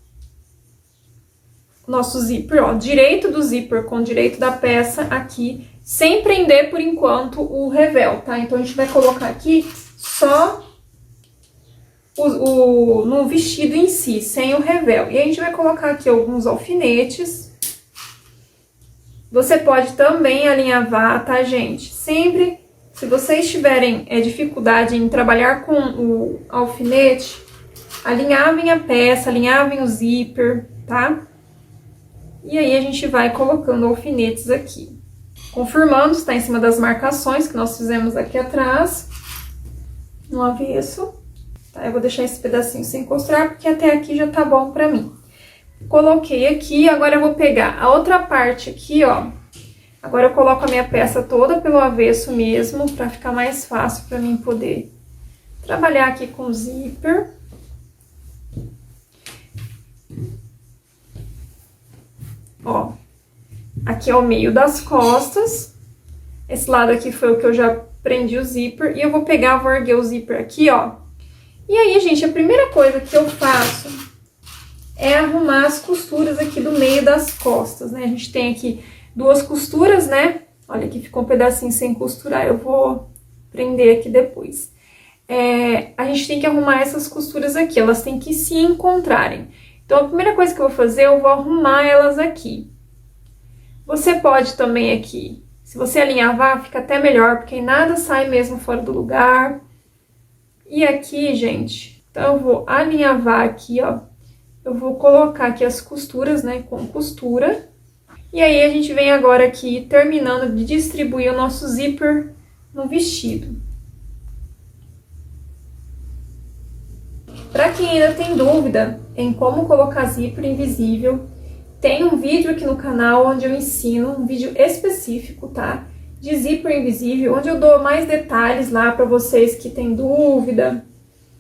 nosso zíper, ó, direito do zíper com direito da peça aqui, sem prender por enquanto o revel, tá? Então, a gente vai colocar aqui só no vestido em si, sem o revel. E a gente vai colocar aqui alguns alfinetes. Você pode também alinhavar, tá, gente? Sempre, se vocês tiverem dificuldade em trabalhar com o alfinete, alinhavem a peça, alinhavem o zíper, tá? E aí, a gente vai colocando alfinetes aqui. Confirmando, está em cima das marcações que nós fizemos aqui atrás, no avesso. Tá? Eu vou deixar esse pedacinho sem costurar, porque até aqui já tá bom pra mim. Coloquei aqui, agora eu vou pegar a outra parte aqui, ó. Agora eu coloco a minha peça toda pelo avesso mesmo, pra ficar mais fácil pra mim poder trabalhar aqui com o zíper. Ó, aqui é o meio das costas. Esse lado aqui foi o que eu já prendi o zíper. E eu vou pegar, vou erguer o zíper aqui, ó. E aí, gente, a primeira coisa que eu faço é arrumar as costuras aqui do meio das costas, né? A gente tem aqui duas costuras, né? Olha, aqui ficou um pedacinho sem costurar, eu vou prender aqui depois. A gente tem que arrumar essas costuras aqui, elas têm que se encontrarem. Então, a primeira coisa que eu vou fazer, eu vou arrumar elas aqui. Você pode também aqui, se você alinhavar, fica até melhor, porque nada sai mesmo fora do lugar. E aqui, gente, então eu vou alinhavar aqui, ó. Eu vou colocar aqui as costuras, né, com costura. E aí, a gente vem agora aqui, terminando de distribuir o nosso zíper no vestido. Para quem ainda tem dúvida em como colocar zíper invisível, tem um vídeo aqui no canal onde eu ensino, um vídeo específico, tá? De zíper invisível, onde eu dou mais detalhes lá para vocês que têm dúvida.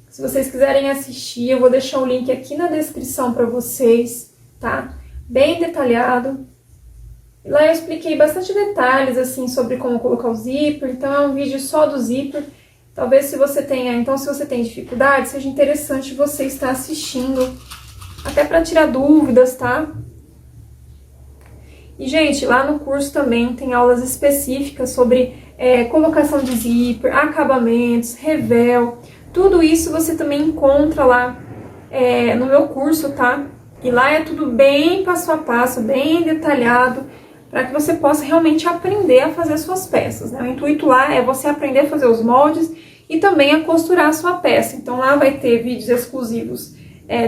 Se vocês quiserem assistir, eu vou deixar o link aqui na descrição para vocês, tá? Bem detalhado. E lá eu expliquei bastante detalhes, assim, sobre como colocar o zíper, então é um vídeo só do zíper. Talvez se você tem dificuldade, seja interessante você estar assistindo, até para tirar dúvidas, tá? E, gente, lá no curso também tem aulas específicas sobre colocação de zíper, acabamentos, revel. Tudo isso você também encontra lá no meu curso, tá? E lá é tudo bem passo a passo, bem detalhado, para que você possa realmente aprender a fazer suas peças, né? O intuito lá é você aprender a fazer os moldes e também a costurar a sua peça. Então, lá vai ter vídeos exclusivos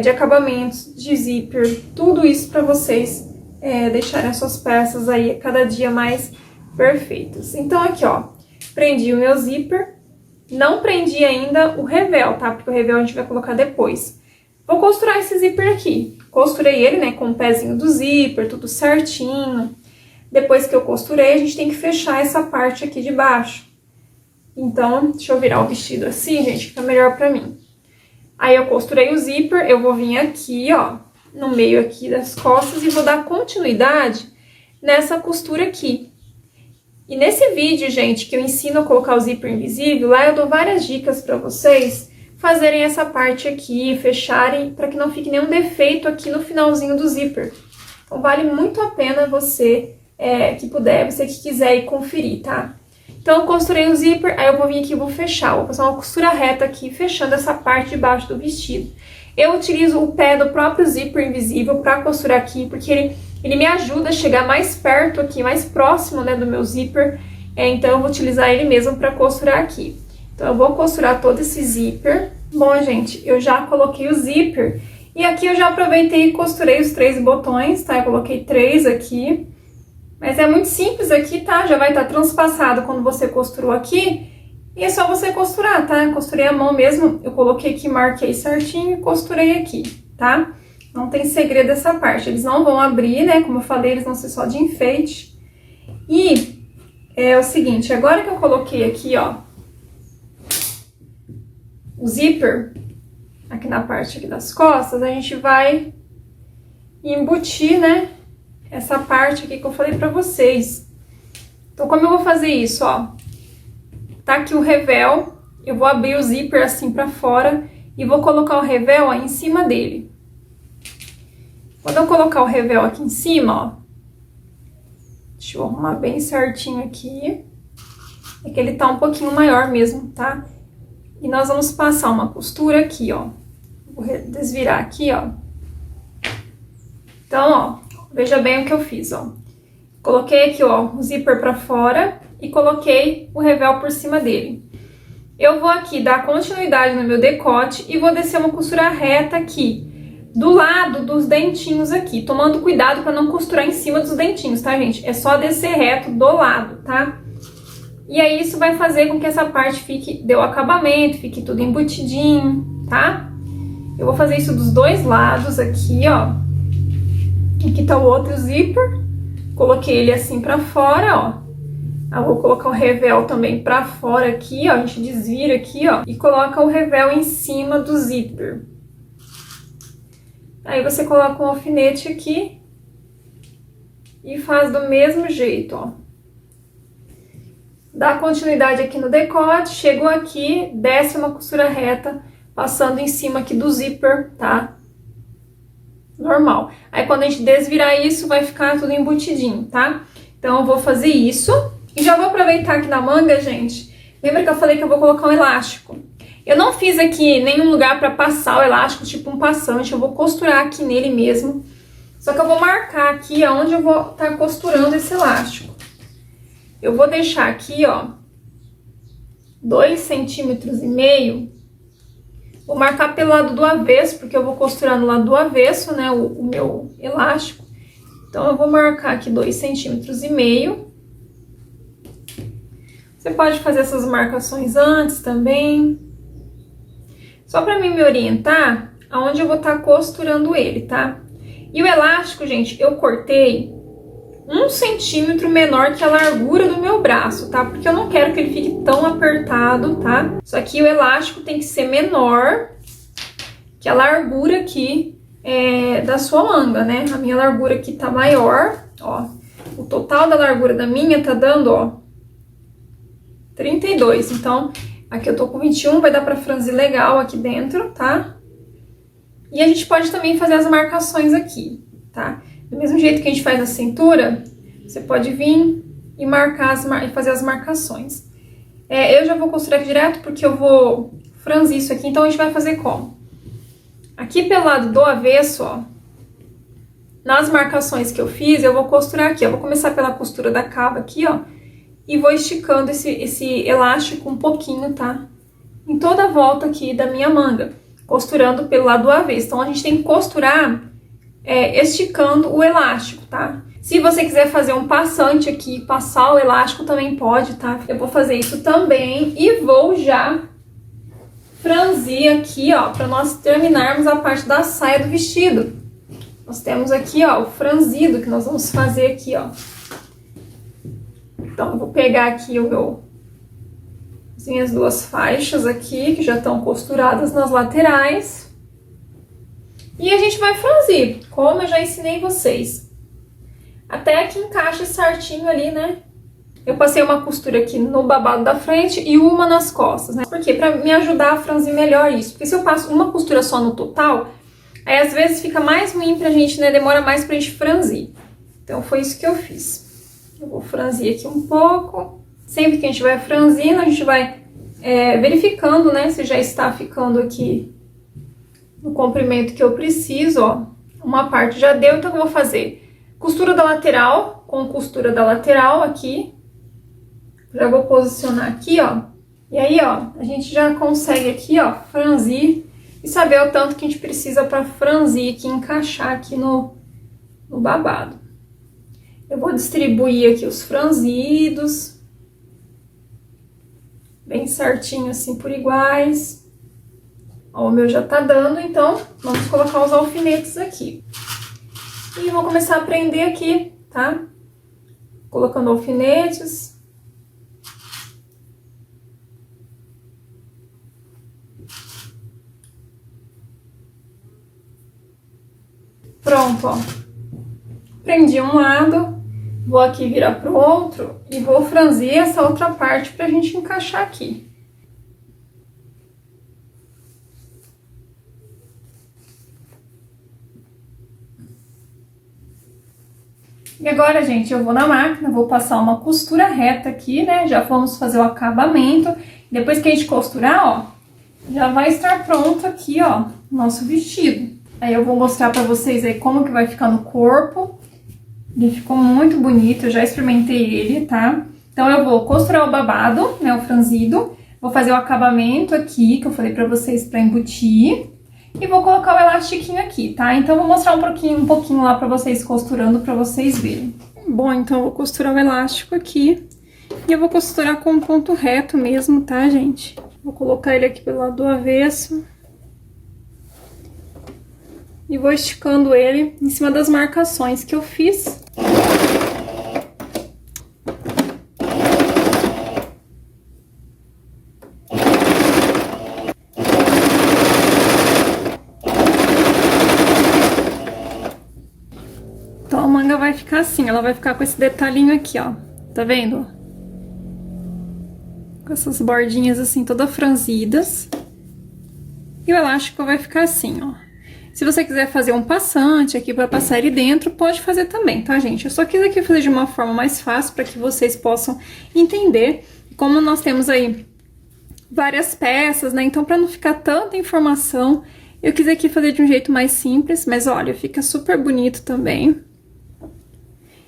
de acabamentos, de zíper, tudo isso para vocês deixarem as suas peças aí cada dia mais perfeitas. Então, aqui, ó, prendi o meu zíper, não prendi ainda o revel, tá? Porque o revel a gente vai colocar depois. Vou costurar esse zíper aqui. Costurei ele, né, com o pezinho do zíper, tudo certinho. Depois que eu costurei, a gente tem que fechar essa parte aqui de baixo. Então, deixa eu virar o vestido assim, gente, fica melhor pra mim. Aí eu costurei o zíper, eu vou vir aqui, ó, no meio aqui das costas e vou dar continuidade nessa costura aqui. E nesse vídeo, gente, que eu ensino a colocar o zíper invisível, lá eu dou várias dicas pra vocês fazerem essa parte aqui, fecharem, para que não fique nenhum defeito aqui no finalzinho do zíper. Então, vale muito a pena você você que quiser ir conferir, tá? Então, eu costurei o zíper, aí eu vou vir aqui e vou fechar. Vou passar uma costura reta aqui, fechando essa parte de baixo do vestido. Eu utilizo o pé do próprio zíper invisível pra costurar aqui, porque Ele me ajuda a chegar mais perto aqui, mais próximo, né, do meu zíper. Então eu vou utilizar ele mesmo para costurar aqui. Então eu vou costurar todo esse zíper. Bom, gente, eu já coloquei o zíper. E aqui eu já aproveitei e costurei os 3 botões, tá? Eu coloquei 3 aqui. Mas é muito simples aqui, tá? Já vai estar transpassado quando você costurou aqui. E é só você costurar, tá? Eu costurei a mão mesmo. Eu coloquei aqui, marquei certinho e costurei aqui, tá? Não tem segredo essa parte. Eles não vão abrir, né? Como eu falei, eles vão ser só de enfeite. E é o seguinte, agora que eu coloquei aqui, ó, o zíper, aqui na parte aqui das costas, a gente vai embutir, né, essa parte aqui que eu falei pra vocês. Então, como eu vou fazer isso, ó? Tá aqui o revel, eu vou abrir o zíper assim pra fora e vou colocar o revel, ó, em cima dele. Quando eu colocar o revel aqui em cima, ó, deixa eu arrumar bem certinho aqui. É que ele tá um pouquinho maior mesmo, tá? E nós vamos passar uma costura aqui, ó. Vou desvirar aqui, ó. Então, ó, veja bem o que eu fiz, ó. Coloquei aqui, ó, o zíper pra fora e coloquei o revel por cima dele. Eu vou aqui dar continuidade no meu decote e vou descer uma costura reta aqui, do lado dos dentinhos aqui, tomando cuidado para não costurar em cima dos dentinhos, tá, gente? É só descer reto do lado, tá? E aí isso vai fazer com que essa parte fique, dê o acabamento, fique tudo embutidinho, tá? Eu vou fazer isso dos dois lados aqui, ó. Aqui tá o outro zíper, coloquei ele assim pra fora, ó. Eu vou colocar o revel também pra fora aqui, ó. A gente desvira aqui, ó, e coloca o revel em cima do zíper. Aí você coloca um alfinete aqui e faz do mesmo jeito, ó. Dá continuidade aqui no decote, chegou aqui, desce uma costura reta, passando em cima aqui do zíper, tá? Normal. Aí quando a gente desvirar isso, vai ficar tudo embutidinho, tá? Então eu vou fazer isso e já vou aproveitar aqui na manga, gente. Lembra que eu falei que eu vou colocar um elástico? Eu não fiz aqui nenhum lugar pra passar o elástico, tipo um passante, eu vou costurar aqui nele mesmo. Só que eu vou marcar aqui aonde eu vou estar costurando esse elástico. Eu vou deixar aqui, ó, 2,5 centímetros. Vou marcar pelo lado do avesso, porque eu vou costurar no lado do avesso, né, o meu elástico. Então, eu vou marcar aqui 2,5 centímetros. Você pode fazer essas marcações antes também. Só pra mim me orientar aonde eu vou estar costurando ele, tá? E o elástico, gente, eu cortei 1 centímetro menor que a largura do meu braço, tá? Porque eu não quero que ele fique tão apertado, tá? Só que o elástico tem que ser menor que a largura aqui da sua manga, né? A minha largura aqui tá maior, ó. O total da largura da minha tá dando, ó, 32. Então, aqui eu tô com 21, vai dar pra franzir legal aqui dentro, tá? E a gente pode também fazer as marcações aqui, tá? Do mesmo jeito que a gente faz na cintura, você pode vir e marcar e fazer as marcações. Eu já vou costurar aqui direto porque eu vou franzir isso aqui, então a gente vai fazer como? Aqui pelo lado do avesso, ó, nas marcações que eu fiz, eu vou costurar aqui, ó. Vou começar pela costura da cava aqui, ó, e vou esticando esse elástico um pouquinho, tá? Em toda a volta aqui da minha manga, costurando pelo lado do avesso. Então, a gente tem que costurar esticando o elástico, tá? Se você quiser fazer um passante aqui, passar o elástico também pode, tá? Eu vou fazer isso também e vou já franzir aqui, ó, pra nós terminarmos a parte da saia do vestido. Nós temos aqui, ó, o franzido que nós vamos fazer aqui, ó. Então, eu vou pegar aqui as minhas 2 faixas aqui, que já estão costuradas nas laterais. E a gente vai franzir, como eu já ensinei vocês. Até que encaixe certinho ali, né? Eu passei uma costura aqui no babado da frente e uma nas costas, né? Por quê? Pra me ajudar a franzir melhor isso. Porque se eu passo uma costura só no total, aí às vezes fica mais ruim pra gente, né? Demora mais pra gente franzir. Então, foi isso que eu fiz. Eu vou franzir aqui um pouco. Sempre que a gente vai franzindo, a gente vai verificando, né? Se já está ficando aqui no comprimento que eu preciso, ó. Uma parte já deu, então eu vou fazer costura da lateral, com costura da lateral aqui. Já vou posicionar aqui, ó. E aí, ó, a gente já consegue aqui, ó, franzir e saber o tanto que a gente precisa para franzir aqui, encaixar aqui no babado. Eu vou distribuir aqui os franzidos, bem certinho assim por iguais. Ó, o meu já tá dando, então vamos colocar os alfinetes aqui. E vou começar a prender aqui, tá? Colocando alfinetes. Pronto, ó. Prendi um lado, vou aqui virar pro outro e vou franzir essa outra parte pra gente encaixar aqui. E agora, gente, eu vou na máquina, vou passar uma costura reta aqui, né? Já vamos fazer o acabamento. Depois que a gente costurar, ó, já vai estar pronto aqui, ó, o nosso vestido. Aí eu vou mostrar pra vocês aí como que vai ficar no corpo. Ele ficou muito bonito, eu já experimentei ele, tá? Então eu vou costurar o babado, né, o franzido. Vou fazer o acabamento aqui, que eu falei pra vocês pra embutir. E vou colocar o elastiquinho aqui, tá? Então eu vou mostrar um pouquinho lá pra vocês costurando, pra vocês verem. Bom, então eu vou costurar o elástico aqui. E eu vou costurar com um ponto reto mesmo, tá, gente? Vou colocar ele aqui pelo lado do avesso. E vou esticando ele em cima das marcações que eu fiz. Então a manga vai ficar assim, ela vai ficar com esse detalhinho aqui, ó. Tá vendo? Com essas bordinhas assim, todas franzidas. E o elástico vai ficar assim, ó. Se você quiser fazer um passante aqui para passar ele dentro, pode fazer também, tá, gente? Eu só quis aqui fazer de uma forma mais fácil para que vocês possam entender. Como nós temos aí várias peças, né? Então, para não ficar tanta informação, eu quis aqui fazer de um jeito mais simples, mas olha, fica super bonito também.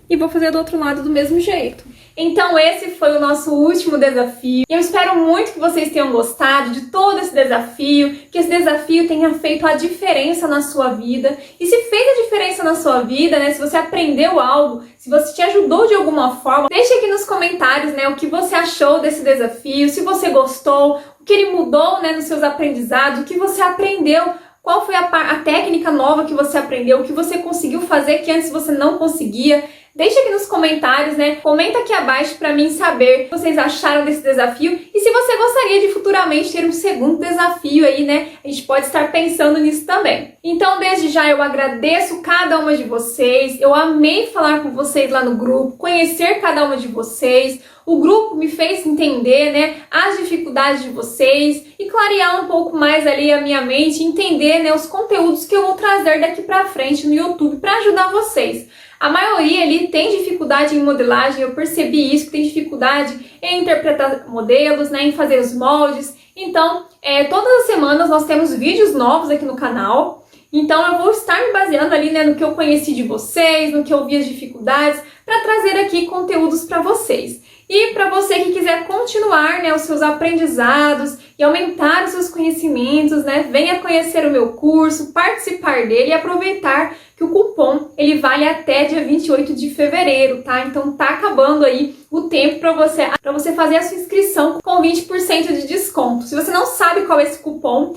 E vou fazer do outro lado do mesmo jeito. Então esse foi o nosso último desafio. Eu espero muito que vocês tenham gostado de todo esse desafio, que esse desafio tenha feito a diferença na sua vida. E se fez a diferença na sua vida, né, se você aprendeu algo, se você te ajudou de alguma forma, deixe aqui nos comentários, né, o que você achou desse desafio, se você gostou, o que ele mudou, né, nos seus aprendizados, o que você aprendeu. Qual foi a técnica nova que você aprendeu, o que você conseguiu fazer que antes você não conseguia? Deixa aqui nos comentários, né? Comenta aqui abaixo pra mim saber o que vocês acharam desse desafio e se você gostaria de futuramente ter um segundo desafio aí, né? A gente pode estar pensando nisso também. Então, desde já eu agradeço cada uma de vocês. Eu amei falar com vocês lá no grupo, conhecer cada uma de vocês. O grupo me fez entender, né, as dificuldades de vocês e clarear um pouco mais ali a minha mente, entender, né, os conteúdos que eu vou trazer daqui pra frente no YouTube para ajudar vocês. A maioria ali tem dificuldade em modelagem, eu percebi isso, que tem dificuldade em interpretar modelos, né, em fazer os moldes. Então, todas as semanas nós temos vídeos novos aqui no canal. Então eu vou estar me baseando ali, né, no que eu conheci de vocês, no que eu vi as dificuldades, para trazer aqui conteúdos para vocês. E para você que quiser continuar, né, os seus aprendizados e aumentar os seus conhecimentos, né, venha conhecer o meu curso, participar dele e aproveitar que o cupom ele vale até dia 28 de fevereiro, tá? Então tá acabando aí o tempo para você fazer a sua inscrição com 20% de desconto. Se você não sabe qual é esse cupom,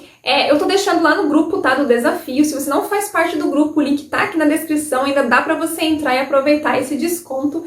eu tô deixando lá no grupo, tá, do desafio. Se você não faz parte do grupo, o link tá aqui na descrição, ainda dá para você entrar e aproveitar esse desconto.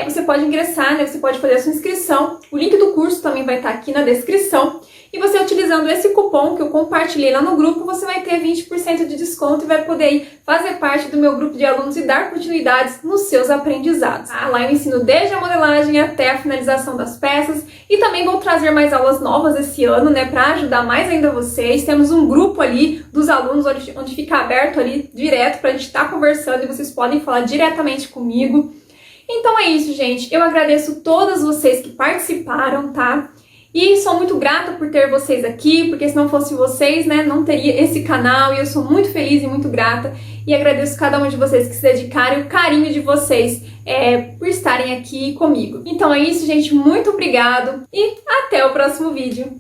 Você pode ingressar, né? Você pode fazer a sua inscrição. O link do curso também vai estar aqui na descrição. E você utilizando esse cupom que eu compartilhei lá no grupo, você vai ter 20% de desconto e vai poder ir fazer parte do meu grupo de alunos e dar continuidades nos seus aprendizados. Lá eu ensino desde a modelagem até a finalização das peças e também vou trazer mais aulas novas esse ano, né, para ajudar mais ainda vocês. Temos um grupo ali dos alunos onde fica aberto ali direto para a gente estar conversando e vocês podem falar diretamente comigo. Então é isso, gente. Eu agradeço todas vocês que participaram, tá? E sou muito grata por ter vocês aqui, porque se não fosse vocês, né, não teria esse canal, e eu sou muito feliz e muito grata, e agradeço cada um de vocês que se dedicaram e o carinho de vocês por estarem aqui comigo. Então é isso, gente, muito obrigado e até o próximo vídeo!